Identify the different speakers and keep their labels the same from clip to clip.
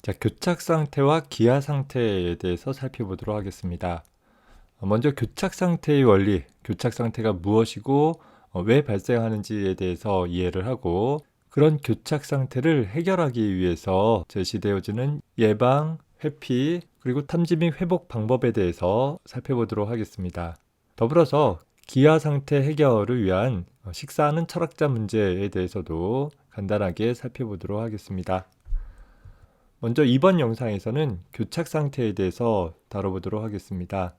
Speaker 1: 자, 교착 상태와 기아 상태에 대해서 살펴보도록 하겠습니다. 먼저 교착 상태의 원리, 교착 상태가 무엇이고 왜 발생하는지에 대해서 이해를 하고, 그런 교착 상태를 해결하기 위해서 제시되어지는 예방, 회피, 그리고 탐지 및 회복 방법에 대해서 살펴보도록 하겠습니다. 더불어서 기아 상태 해결을 위한 식사하는 철학자 문제에 대해서도 간단하게 살펴보도록 하겠습니다. 먼저 이번 영상에서는 교착 상태에 대해서 다뤄보도록 하겠습니다.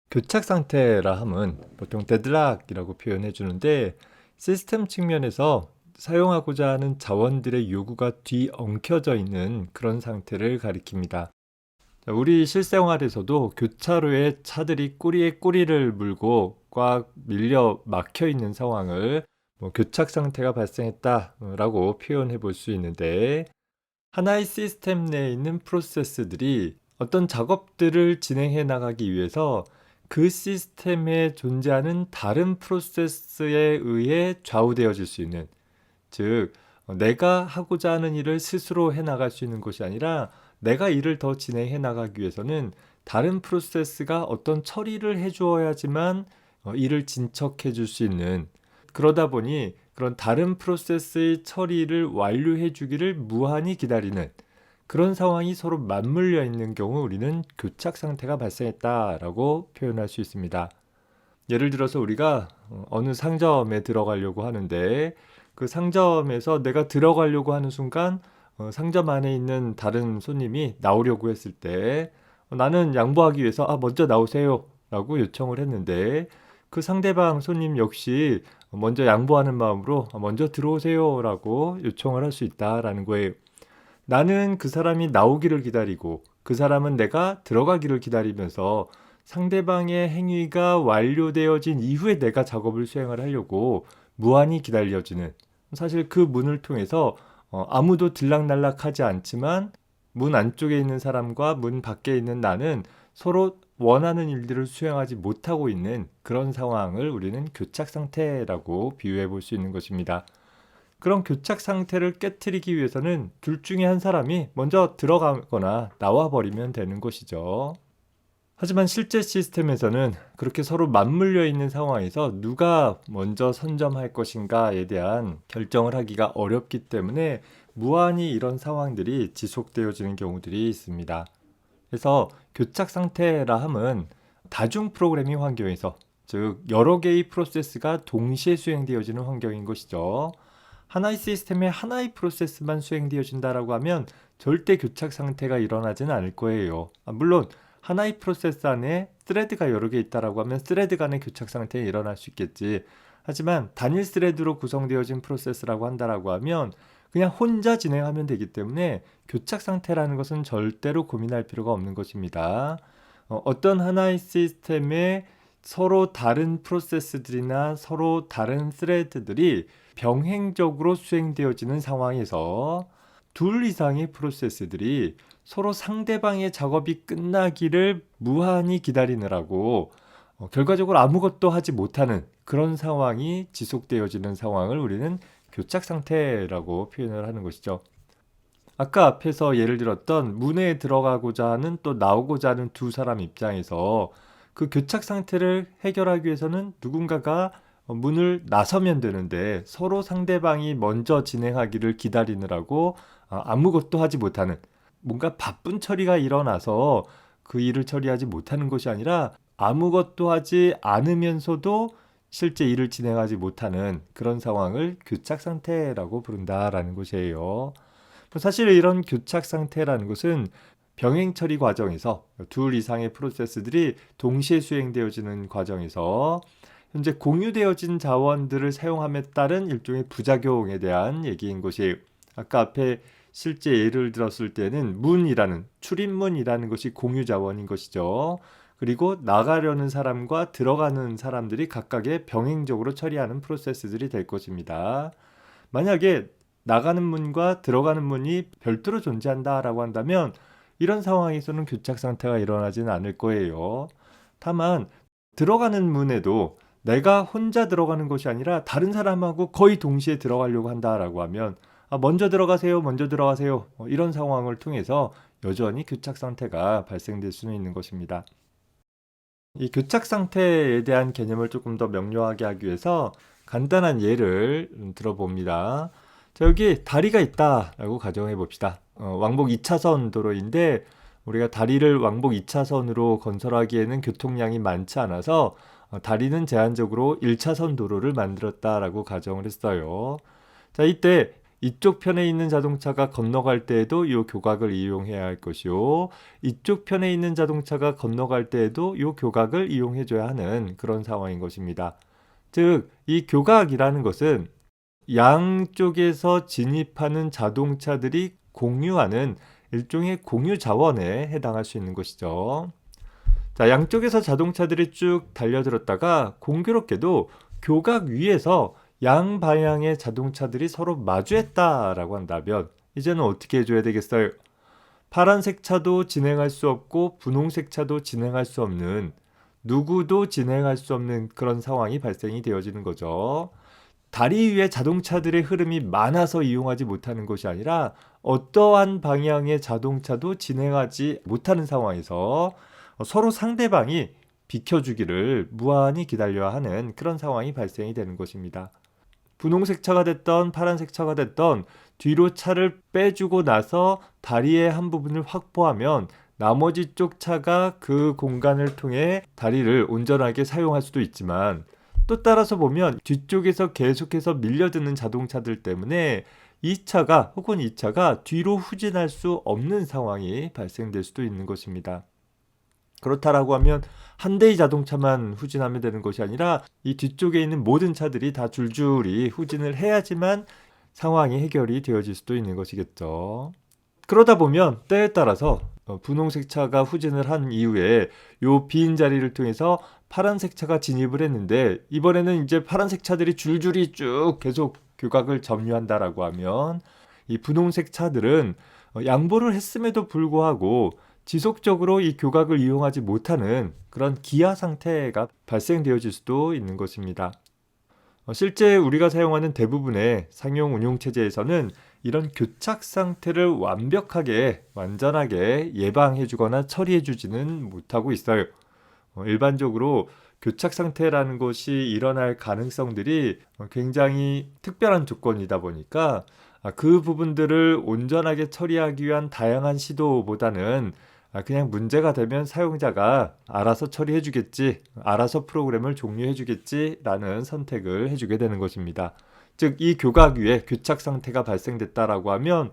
Speaker 1: 교착 상태라 함은 보통 데드락이라고 표현해 주는데, 시스템 측면에서 사용하고자 하는 자원들의 요구가 뒤엉켜져 있는 그런 상태를 가리킵니다. 우리 실생활에서도 교차로에 차들이 꼬리에 꼬리를 물고 꽉 밀려 막혀 있는 상황을 교착 상태가 발생했다라고 표현해 볼 수 있는데, 하나의 시스템 내에 있는 프로세스들이 어떤 작업들을 진행해 나가기 위해서 그 시스템에 존재하는 다른 프로세스에 의해 좌우되어질 수 있는, 즉 내가 하고자 하는 일을 스스로 해 나갈 수 있는 것이 아니라, 내가 일을 더 진행해 나가기 위해서는 다른 프로세스가 어떤 처리를 해 주어야지만 일을 진척해 줄 수 있는, 그러다 보니 그런 다른 프로세스의 처리를 완료해 주기를 무한히 기다리는 그런 상황이 서로 맞물려 있는 경우 우리는 교착 상태가 발생했다라고 표현할 수 있습니다. 예를 들어서 우리가 어느 상점에 들어가려고 하는데, 그 상점에서 내가 들어가려고 하는 순간 상점 안에 있는 다른 손님이 나오려고 했을 때, 나는 양보하기 위해서 먼저 나오세요 라고 요청을 했는데, 그 상대방 손님 역시 먼저 양보하는 마음으로 먼저 들어오세요 라고 요청을 할 수 있다라는 거예요. 나는 그 사람이 나오기를 기다리고, 그 사람은 내가 들어가기를 기다리면서 상대방의 행위가 완료되어진 이후에 내가 작업을 수행을 하려고 무한히 기다려지는, 사실 그 문을 통해서 아무도 들락날락하지 않지만 문 안쪽에 있는 사람과 문 밖에 있는 나는 서로 원하는 일들을 수행하지 못하고 있는 그런 상황을 우리는 교착 상태라고 비유해 볼 수 있는 것입니다. 그런 교착 상태를 깨트리기 위해서는 둘 중에 한 사람이 먼저 들어가거나 나와 버리면 되는 것이죠. 하지만 실제 시스템에서는 그렇게 서로 맞물려 있는 상황에서 누가 먼저 선점할 것인가에 대한 결정을 하기가 어렵기 때문에 무한히 이런 상황들이 지속되어지는 경우들이 있습니다. 그래서 교착 상태라 함은 다중 프로그래밍 환경에서, 즉 여러 개의 프로세스가 동시에 수행되어지는 환경인 것이죠. 하나의 시스템에 하나의 프로세스만 수행되어진다라고 하면 절대 교착 상태가 일어나지는 않을 거예요. 물론 하나의 프로세스 안에 스레드가 여러 개 있다라고 하면 스레드 간의 교착 상태가 일어날 수 있겠지. 하지만 단일 스레드로 구성되어진 프로세스라고 한다라고 하면 그냥 혼자 진행하면 되기 때문에 교착 상태라는 것은 절대로 고민할 필요가 없는 것입니다. 어떤 하나의 시스템에 서로 다른 프로세스들이나 서로 다른 스레드들이 병행적으로 수행되어지는 상황에서 둘 이상의 프로세스들이 서로 상대방의 작업이 끝나기를 무한히 기다리느라고 결과적으로 아무것도 하지 못하는 그런 상황이 지속되어지는 상황을 우리는 교착 상태라고 표현을 하는 것이죠. 아까 앞에서 예를 들었던 문에 들어가고자 하는 또 나오고자 하는 두 사람 입장에서 그 교착 상태를 해결하기 위해서는 누군가가 문을 나서면 되는데, 서로 상대방이 먼저 진행하기를 기다리느라고 아무것도 하지 못하는, 뭔가 바쁜 처리가 일어나서 그 일을 처리하지 못하는 것이 아니라 아무것도 하지 않으면서도 실제 일을 진행하지 못하는 그런 상황을 교착 상태라고 부른다라는 것이에요. 사실 이런 교착 상태라는 것은 병행 처리 과정에서 둘 이상의 프로세스들이 동시에 수행되어지는 과정에서 현재 공유되어진 자원들을 사용함에 따른 일종의 부작용에 대한 얘기인 것이, 아까 앞에 실제 예를 들었을 때는 문이라는, 출입문이라는 것이 공유 자원인 것이죠. 그리고 나가려는 사람과 들어가는 사람들이 각각의 병행적으로 처리하는 프로세스들이 될 것입니다. 만약에 나가는 문과 들어가는 문이 별도로 존재한다라고 한다면 이런 상황에서는 교착 상태가 일어나지는 않을 거예요. 다만 들어가는 문에도 내가 혼자 들어가는 것이 아니라 다른 사람하고 거의 동시에 들어가려고 한다라고 하면 먼저 들어가세요, 먼저 들어가세요. 이런 상황을 통해서 여전히 교착 상태가 발생될 수는 있는 것입니다. 이 교착 상태에 대한 개념을 조금 더 명료하게 하기 위해서 간단한 예를 들어봅니다. 자, 여기 다리가 있다라고 가정해 봅시다. 왕복 2차선 도로인데 우리가 다리를 왕복 2차선으로 건설하기에는 교통량이 많지 않아서 다리는 제한적으로 1차선 도로를 만들었다라고 가정을 했어요. 자, 이때 이쪽 편에 있는 자동차가 건너갈 때에도 이 교각을 이용해야 할 것이요. 이쪽 편에 있는 자동차가 건너갈 때에도 이 교각을 이용해 줘야 하는 그런 상황인 것입니다. 즉, 이 교각이라는 것은 양쪽에서 진입하는 자동차들이 공유하는 일종의 공유 자원에 해당할 수 있는 것이죠. 자, 양쪽에서 자동차들이 쭉 달려들었다가 공교롭게도 교각 위에서 양방향의 자동차들이 서로 마주했다라고 한다면 이제는 어떻게 해줘야 되겠어요? 파란색 차도 진행할 수 없고 분홍색 차도 진행할 수 없는, 누구도 진행할 수 없는 그런 상황이 발생이 되어지는 거죠. 다리 위에 자동차들의 흐름이 많아서 이용하지 못하는 것이 아니라 어떠한 방향의 자동차도 진행하지 못하는 상황에서 서로 상대방이 비켜주기를 무한히 기다려야 하는 그런 상황이 발생이 되는 것입니다. 분홍색 차가 됐던 파란색 차가 됐던 뒤로 차를 빼주고 나서 다리의 한 부분을 확보하면 나머지 쪽 차가 그 공간을 통해 다리를 온전하게 사용할 수도 있지만 또 따라서 보면 뒤쪽에서 계속해서 밀려드는 자동차들 때문에 이 차가 혹은 이 차가 뒤로 후진할 수 없는 상황이 발생될 수도 있는 것입니다. 그렇다라고 하면 한 대의 자동차만 후진하면 되는 것이 아니라 이 뒤쪽에 있는 모든 차들이 다 줄줄이 후진을 해야지만 상황이 해결이 되어질 수도 있는 것이겠죠. 그러다 보면 때에 따라서 분홍색 차가 후진을 한 이후에 요 빈 자리를 통해서 파란색 차가 진입을 했는데 이번에는 이제 파란색 차들이 줄줄이 쭉 계속 교각을 점유한다라고 하면 이 분홍색 차들은 양보를 했음에도 불구하고 지속적으로 이 교각을 이용하지 못하는 그런 기아 상태가 발생되어질 수도 있는 것입니다. 실제 우리가 사용하는 대부분의 상용 운용체제에서는 이런 교착 상태를 완벽하게 완전하게 예방해 주거나 처리해 주지는 못하고 있어요. 일반적으로 교착 상태라는 것이 일어날 가능성들이 굉장히 특별한 조건이다 보니까 그 부분들을 온전하게 처리하기 위한 다양한 시도보다는 그냥 문제가 되면 사용자가 알아서 처리해 주겠지, 알아서 프로그램을 종료해 주겠지 라는 선택을 해주게 되는 것입니다. 즉, 이 교각 위에 교착 상태가 발생됐다라고 하면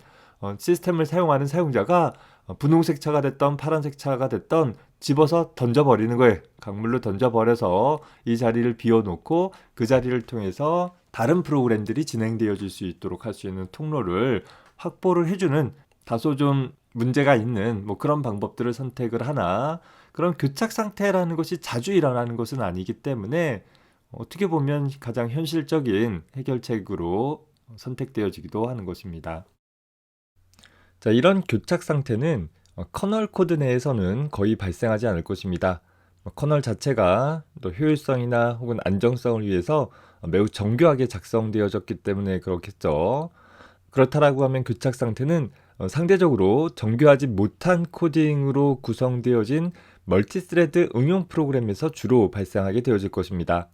Speaker 1: 시스템을 사용하는 사용자가 분홍색 차가 됐던 파란색 차가 됐던 집어서 던져버리는 거예요. 강물로 던져버려서 이 자리를 비워놓고 그 자리를 통해서 다른 프로그램들이 진행되어질 수 있도록 할 수 있는 통로를 확보를 해주는 다소 좀 문제가 있는 그런 방법들을 선택을 하나 그런 교착 상태라는 것이 자주 일어나는 것은 아니기 때문에 어떻게 보면 가장 현실적인 해결책으로 선택되어지기도 하는 것입니다. 자, 이런 교착 상태는 커널 코드 내에서는 거의 발생하지 않을 것입니다. 커널 자체가 또 효율성이나 혹은 안정성을 위해서 매우 정교하게 작성되어졌기 때문에 그렇겠죠. 그렇다라고 하면 교착 상태는 상대적으로 정교하지 못한 코딩으로 구성되어진 멀티스레드 응용 프로그램에서 주로 발생하게 되어질 것입니다.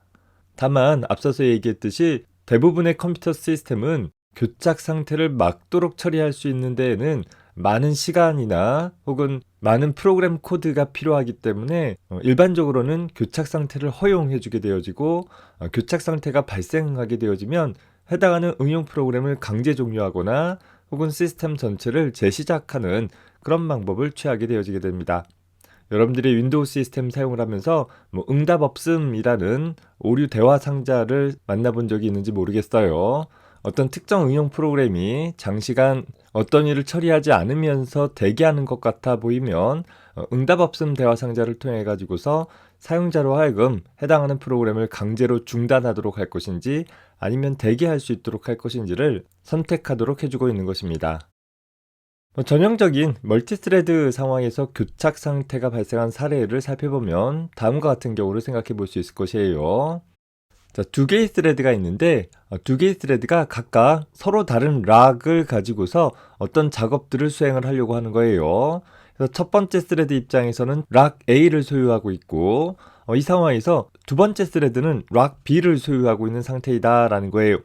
Speaker 1: 다만 앞서서 얘기했듯이 대부분의 컴퓨터 시스템은 교착 상태를 막도록 처리할 수 있는 데에는 많은 시간이나 혹은 많은 프로그램 코드가 필요하기 때문에 일반적으로는 교착 상태를 허용해 주게 되어지고 교착 상태가 발생하게 되어지면 해당하는 응용 프로그램을 강제 종료하거나 혹은 시스템 전체를 재시작하는 그런 방법을 취하게 되어지게 됩니다. 여러분들이 윈도우 시스템 사용을 하면서 응답 없음이라는 오류 대화 상자를 만나본 적이 있는지 모르겠어요. 어떤 특정 응용 프로그램이 장시간 어떤 일을 처리하지 않으면서 대기하는 것 같아 보이면 응답 없음 대화 상자를 통해 가지고서 사용자로 하여금 해당하는 프로그램을 강제로 중단하도록 할 것인지 아니면 대기할 수 있도록 할 것인지를 선택하도록 해주고 있는 것입니다. 전형적인 멀티스레드 상황에서 교착 상태가 발생한 사례를 살펴보면 다음과 같은 경우를 생각해 볼 수 있을 것이에요. 자, 두 개의 스레드가 있는데 두 개의 스레드가 각각 서로 다른 락을 가지고서 어떤 작업들을 수행을 하려고 하는 거예요. 그래서 첫 번째 스레드 입장에서는 락 A를 소유하고 있고 이 상황에서 두 번째 스레드는 락 B를 소유하고 있는 상태이다라는 거예요.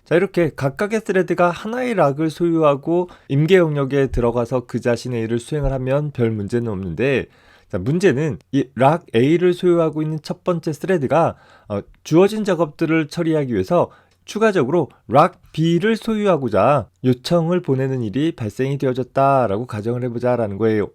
Speaker 1: 자, 이렇게 각각의 스레드가 하나의 락을 소유하고 임계 영역에 들어가서 그 자신의 일을 수행을 하면 별 문제는 없는데, 자, 문제는 이 락 A를 소유하고 있는 첫 번째 스레드가 주어진 작업들을 처리하기 위해서 추가적으로 락 B를 소유하고자 요청을 보내는 일이 발생이 되어졌다라고 가정을 해보자라는 거예요.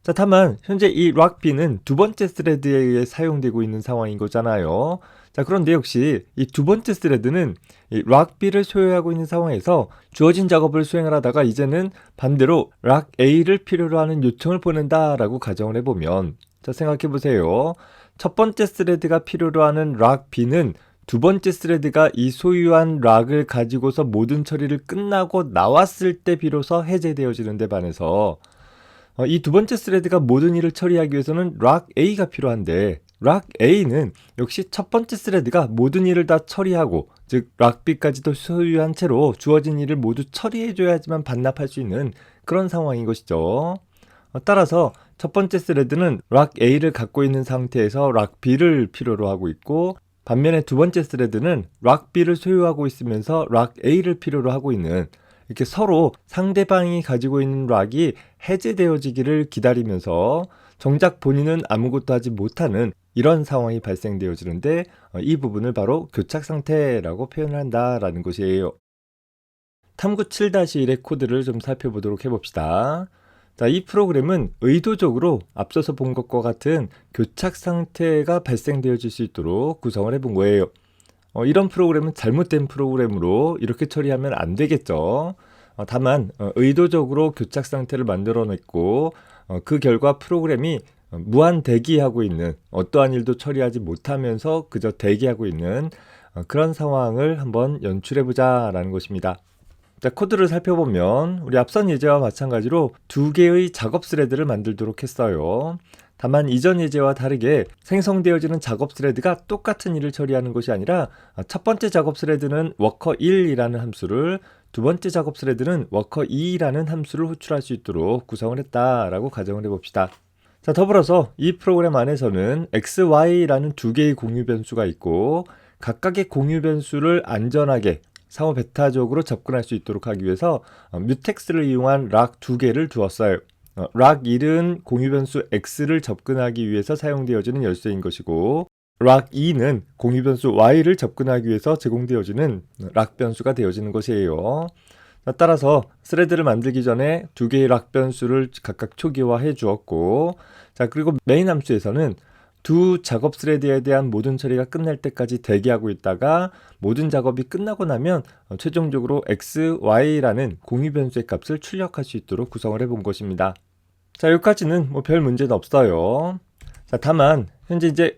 Speaker 1: 자, 다만 현재 이 락 B는 두 번째 스레드에 의해 사용되고 있는 상황인 거잖아요. 자, 그런데 역시 이 두 번째 스레드는 이 락 B를 소유하고 있는 상황에서 주어진 작업을 수행을 하다가 이제는 반대로 락 A를 필요로 하는 요청을 보낸다라고 가정을 해보면, 자, 생각해 보세요. 첫 번째 스레드가 필요로 하는 락 B는 두 번째 스레드가 이 소유한 락을 가지고서 모든 처리를 끝나고 나왔을 때 비로소 해제되어지는 데 반해서 이 두 번째 스레드가 모든 일을 처리하기 위해서는 락 A가 필요한데, 락 A는 역시 첫 번째 스레드가 모든 일을 다 처리하고, 즉 락 B까지도 소유한 채로 주어진 일을 모두 처리해줘야지만 반납할 수 있는 그런 상황인 것이죠. 따라서 첫 번째 스레드는 락 A를 갖고 있는 상태에서 락 B를 필요로 하고 있고, 반면에 두 번째 스레드는 락 B를 소유하고 있으면서 락 A를 필요로 하고 있는, 이렇게 서로 상대방이 가지고 있는 락이 해제되어지기를 기다리면서 정작 본인은 아무것도 하지 못하는 이런 상황이 발생되어지는데, 이 부분을 바로 교착 상태라고 표현을 한다라는 것이에요. 탐구 7-1의 코드를 좀 살펴보도록 해봅시다. 자, 이 프로그램은 의도적으로 앞서서 본 것과 같은 교착 상태가 발생되어질 수 있도록 구성을 해본 거예요. 이런 프로그램은 잘못된 프로그램으로 이렇게 처리하면 안 되겠죠. 다만 의도적으로 교착 상태를 만들어냈고 그 결과 프로그램이 무한 대기하고 있는, 어떠한 일도 처리하지 못하면서 그저 대기하고 있는 그런 상황을 한번 연출해보자 라는 것입니다. 자, 코드를 살펴보면 우리 앞선 예제와 마찬가지로 두 개의 작업 스레드를 만들도록 했어요. 다만 이전 예제와 다르게 생성되어지는 작업 스레드가 똑같은 일을 처리하는 것이 아니라 첫 번째 작업 스레드는 워커1이라는 함수를, 두 번째 작업 스레드는 워커2라는 함수를 호출할 수 있도록 구성을 했다라고 가정을 해봅시다. 자, 더불어서 이 프로그램 안에서는 x, y라는 두 개의 공유 변수가 있고, 각각의 공유 변수를 안전하게 상호 베타적으로 접근할 수 있도록 하기 위해서 뮤텍스를 이용한 락 두 개를 두었어요. 락 1은 공유 변수 x를 접근하기 위해서 사용되어지는 열쇠인 것이고, 락 2는 공유 변수 y를 접근하기 위해서 제공되어지는 락 변수가 되어지는 것이에요. 따라서 스레드를 만들기 전에 두 개의 락 변수를 각각 초기화해 주었고, 자, 그리고 메인 함수에서는 두 작업 스레드에 대한 모든 처리가 끝날 때까지 대기하고 있다가 모든 작업이 끝나고 나면 최종적으로 x, y라는 공유 변수의 값을 출력할 수 있도록 구성을 해본 것입니다. 자, 여기까지는 별 문제는 없어요. 자, 다만 현재 이제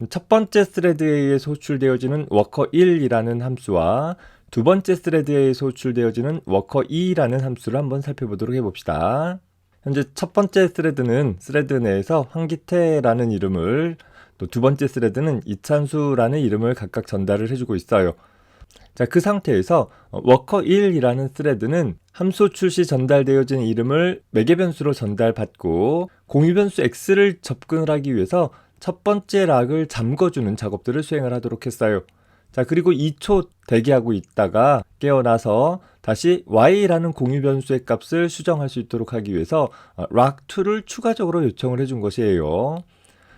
Speaker 1: 첫 번째 스레드에 의해서 호출되어지는 워커1이라는 함수와 두 번째 스레드에 의해서 호출되어지는 워커2라는 함수를 한번 살펴보도록 해봅시다. 현재 첫 번째 스레드는 스레드 내에서 환기태라는 이름을, 또 두 번째 스레드는 이찬수라는 이름을 각각 전달을 해주고 있어요. 자, 그 상태에서 워커1이라는 스레드는 함수 출시 전달되어진 이름을 매개 변수로 전달받고 공유 변수 x를 접근을 하기 위해서 첫 번째 락을 잠궈주는 작업들을 수행을 하도록 했어요. 자, 그리고 2초 대기하고 있다가 깨어나서 다시 y라는 공유 변수의 값을 수정할 수 있도록 하기 위해서 락2를 추가적으로 요청을 해준 것이에요.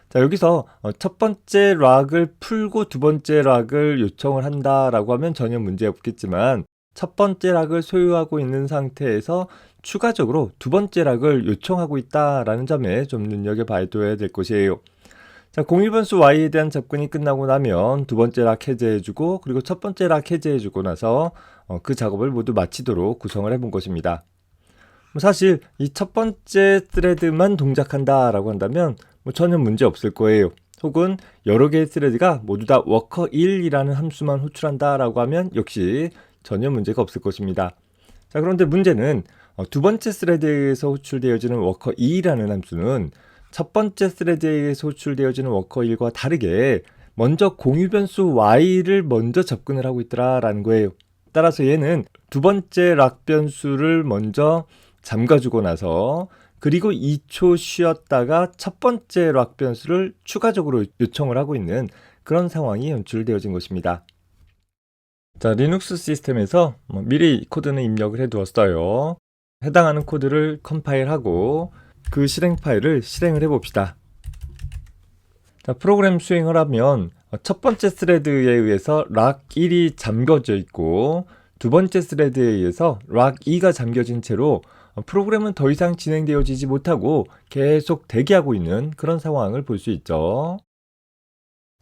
Speaker 1: 자, 여기서 첫 번째 락을 풀고 두 번째 락을 요청을 한다라고 하면 전혀 문제 없겠지만, 첫 번째 락을 소유하고 있는 상태에서 추가적으로 두 번째 락을 요청하고 있다라는 점에 좀 눈여겨봐야 될 것이에요. 자, 공유 변수 y에 대한 접근이 끝나고 나면 두 번째 락 해제해주고, 그리고 첫 번째 락 해제해주고 나서 그 작업을 모두 마치도록 구성을 해본 것입니다. 사실 이 첫 번째 스레드만 동작한다라고 한다면 전혀 문제 없을 거예요. 혹은 여러 개의 스레드가 모두 다 워커1이라는 함수만 호출한다라고 하면 역시 전혀 문제가 없을 것입니다. 자, 그런데 문제는 두 번째 스레드에 의해서 호출되어지는 워커2라는 함수는 첫 번째 스레드에 의해서 호출되어지는 워커1과 다르게 먼저 공유 변수 y를 먼저 접근을 하고 있더라라는 거예요. 따라서 얘는 두 번째 락 변수를 먼저 잠가주고 나서 그리고 2초 쉬었다가 첫 번째 락 변수를 추가적으로 요청을 하고 있는 그런 상황이 연출되어진 것입니다. 자, 리눅스 시스템에서 미리 코드는 입력을 해 두었어요. 해당하는 코드를 컴파일하고 그 실행 파일을 실행을 해 봅시다. 자, 프로그램 수행을 하면 첫 번째 스레드에 의해서 락 1이 잠겨져 있고 두 번째 스레드에 의해서 락 2가 잠겨진 채로 프로그램은 더 이상 진행되어지지 못하고 계속 대기하고 있는 그런 상황을 볼 수 있죠.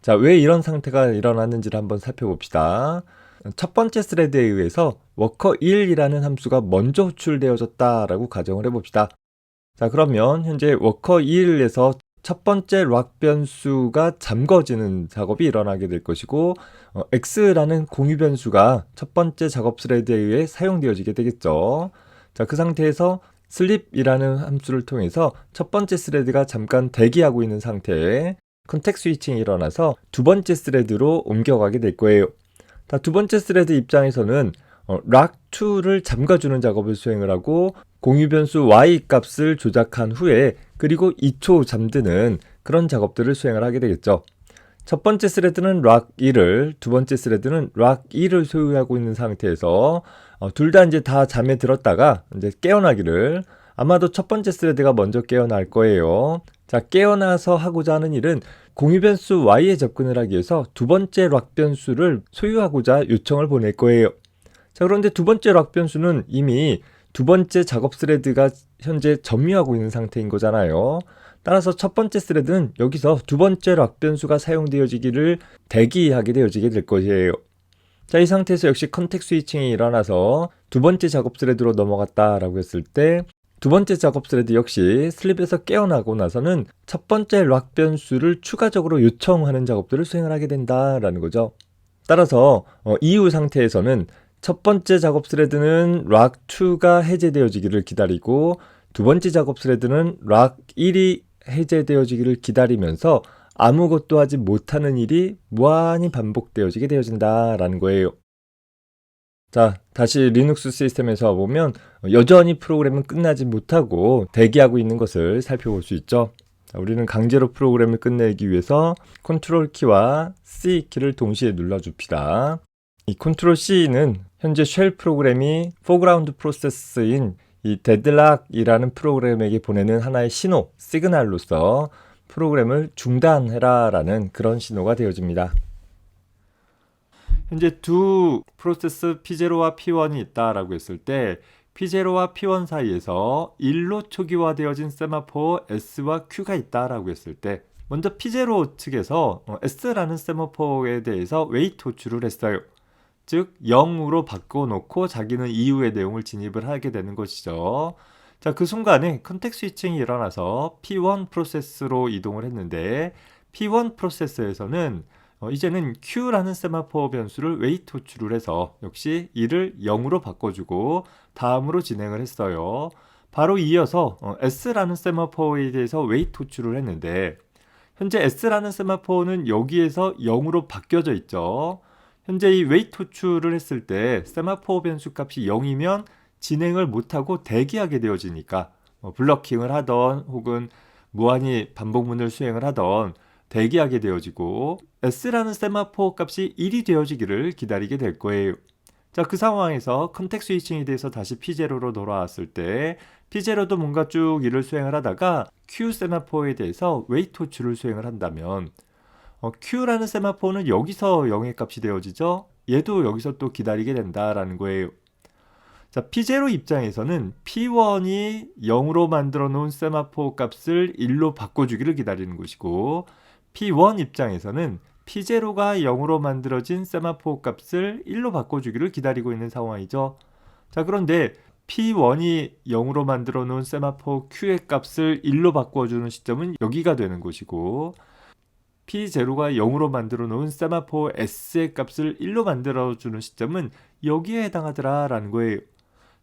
Speaker 1: 자, 왜 이런 상태가 일어났는지를 한번 살펴봅시다. 첫 번째 스레드에 의해서 워커1이라는 함수가 먼저 호출되어졌다라고 가정을 해봅시다. 자, 그러면 현재 워커1에서 첫 번째 락 변수가 잠궈지는 작업이 일어나게 될 것이고 x라는 공유 변수가 첫 번째 작업 스레드에 의해 사용되어지게 되겠죠. 자, 그 상태에서 sleep이라는 함수를 통해서 첫 번째 스레드가 잠깐 대기하고 있는 상태에 컨텍스트 스위칭이 일어나서 두 번째 스레드로 옮겨가게 될 거예요. 자, 두 번째 스레드 입장에서는 락2를 잠가주는 작업을 수행을 하고 공유 변수 y 값을 조작한 후에 그리고 2초 잠드는 그런 작업들을 수행을 하게 되겠죠. 첫 번째 스레드는 락1을, 두 번째 스레드는 락2를 소유하고 있는 상태에서 둘 다 이제 다 잠에 들었다가 이제 깨어나기를, 아마도 첫 번째 스레드가 먼저 깨어날 거예요. 자, 깨어나서 하고자 하는 일은 공유 변수 y에 접근을 하기 위해서 두 번째 락 변수를 소유하고자 요청을 보낼 거예요. 자, 그런데 두 번째 락 변수는 이미 두 번째 작업 스레드가 현재 점유하고 있는 상태인 거잖아요. 따라서 첫 번째 스레드는 여기서 두 번째 락 변수가 사용되어지기를 대기하게 되어지게 될 것이에요. 자, 이 상태에서 역시 컨텍스트 스위칭이 일어나서 두 번째 작업 스레드로 넘어갔다라고 했을 때 두 번째 작업 스레드 역시 슬립에서 깨어나고 나서는 첫 번째 락 변수를 추가적으로 요청하는 작업들을 수행을 하게 된다라는 거죠. 따라서 이후 상태에서는 첫 번째 작업 스레드는 락2가 해제되어지기를 기다리고 두 번째 작업 스레드는 락1이 해제되어지기를 기다리면서 아무것도 하지 못하는 일이 무한히 반복되어지게 되어진다라는 거예요. 자, 다시 리눅스 시스템에서 보면 여전히 프로그램은 끝나지 못하고 대기하고 있는 것을 살펴볼 수 있죠. 자, 우리는 강제로 프로그램을 끝내기 위해서 컨트롤 키와 C 키를 동시에 눌러줍시다. 이 컨트롤 C는 현재 쉘 프로그램이 포그라운드 프로세스인 이 데드락이라는 프로그램에게 보내는 하나의 신호, 시그널로서 프로그램을 중단해라 라는 그런 신호가 되어집니다. 현재 두 프로세스 P0와 P1이 있다라고 했을 때 P0와 P1 사이에서 1로 초기화되어진 세마포 S와 Q가 있다라고 했을 때 먼저 P0 측에서 S라는 세마포에 대해서 웨이트 호출을 했어요. 즉 0으로 바꿔놓고 자기는 이후의 내용을 진입을 하게 되는 것이죠. 자, 그 순간에 컨텍스트 스위칭이 일어나서 P1 프로세스로 이동을 했는데 P1 프로세스에서는 이제는 Q라는 세마포 변수를 웨이트 호출을 해서 역시 이를 0으로 바꿔주고 다음으로 진행을 했어요. 바로 이어서 S라는 세마포에 대해서 웨이트 호출을 했는데 현재 S라는 세마포는 여기에서 0으로 바뀌어져 있죠. 현재 이 웨이트 호출을 했을 때 세마포 변수 값이 0이면 진행을 못하고 대기하게 되어지니까 블러킹을 하던 혹은 무한히 반복문을 수행을 하던 대기하게 되어지고 S라는 세마포 값이 1이 되어지기를 기다리게 될 거예요. 자, 그 상황에서 컨텍스트 스위칭에 대해서 다시 P0로 돌아왔을 때 P0도 뭔가 쭉 일을 수행을 하다가 Q 세마포에 대해서 웨이트 호출을 수행을 한다면 Q라는 세마포는 여기서 0의 값이 되어지죠. 얘도 여기서 또 기다리게 된다라는 거예요. 자, P0 입장에서는 P1이 0으로 만들어 놓은 세마포 값을 1로 바꿔주기를 기다리는 것이고 P1 입장에서는 P0가 0으로 만들어진 세마포 값을 1로 바꿔주기를 기다리고 있는 상황이죠. 자, 그런데 P1이 0으로 만들어 놓은 세마포 Q의 값을 1로 바꿔주는 시점은 여기가 되는 것이고 P0가 0으로 만들어 놓은 세마포 S의 값을 1로 만들어주는 시점은 여기에 해당하더라 라는 거예요.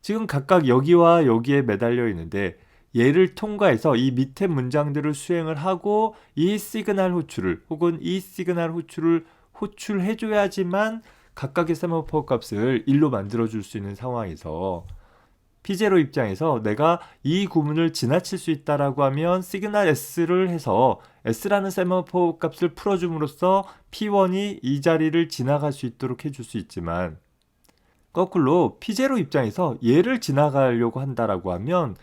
Speaker 1: 지금 각각 여기와 여기에 매달려 있는데 얘를 통과해서 이 밑에 문장들을 수행을 하고 이 시그널 호출을 혹은 이 시그널 호출을 호출해줘야지만 각각의 세마포 값을 1로 만들어줄 수 있는 상황에서 P0 입장에서 내가 이 구문을 지나칠 수 있다라고 하면 시그널 S를 해서 S라는 세마포 값을 풀어줌으로써 P1이 이 자리를 지나갈 수 있도록 해줄 수 있지만 거꾸로 P0 입장에서 얘를 지나가려고 한다라고 하면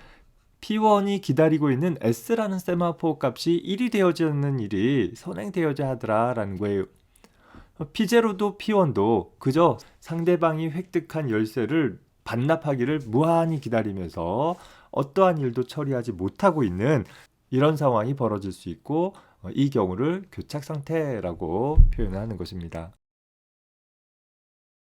Speaker 1: P1이 기다리고 있는 S라는 세마포 값이 1이 되어지는 일이 선행되어야 하더라라는 거예요. P0도 P1도 그저 상대방이 획득한 열쇠를 반납하기를 무한히 기다리면서 어떠한 일도 처리하지 못하고 있는 이런 상황이 벌어질 수 있고 이 경우를 교착 상태라고 표현하는 것입니다.